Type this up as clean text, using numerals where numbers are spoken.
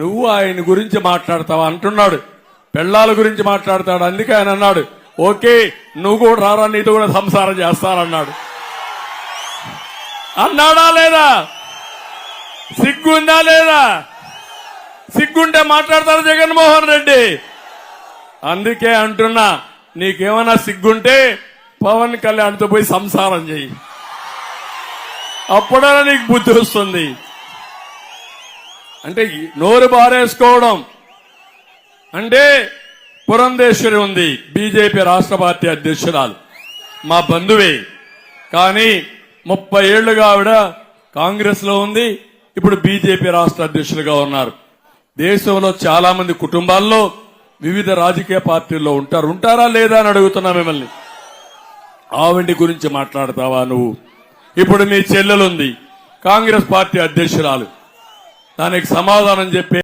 నువ్వు ఆయన గురించి మాట్లాడతావా అంటున్నాడు. పెళ్లాల గురించి మాట్లాడతాడు. అందుకే ఆయన అన్నాడు, ఓకే నువ్వు కూడా రారా, నీతో కూడా సంసారం చేస్తానన్నాడు. అన్నాడా లేదా? సిగ్గుందా లేదా? సిగ్గుంటే మాట్లాడతారు జగన్మోహన్ రెడ్డి. అందుకే అంటున్నా, నీకేమైనా సిగ్గుంటే పవన్ కళ్యాణ్తో పోయి సంసారం చెయ్యి, అప్పుడైనా నీకు బుద్ధి వస్తుంది. అంటే నోరు బారేసుకోవడం అంటే, పురంధేశ్వరి ఉంది బీజేపీ రాష్ట్ర పార్టీ అధ్యక్షురాలు, మా బంధువే. కానీ 30 ఏళ్లుగా ఆవిడ కాంగ్రెస్ లో ఉంది, ఇప్పుడు బీజేపీ రాష్ట్ర అధ్యక్షులుగా ఉన్నారు. దేశంలో చాలా మంది కుటుంబాల్లో వివిధ రాజకీయ పార్టీల్లో ఉంటారా లేదా అని అడుగుతున్నా మిమ్మల్ని. ఆవిడ గురించి మాట్లాడతావా నువ్వు? ఇప్పుడు మీ చెల్లెలుంది కాంగ్రెస్ పార్టీ అధ్యక్షురాలు, దానికి సమాధానం చెప్పే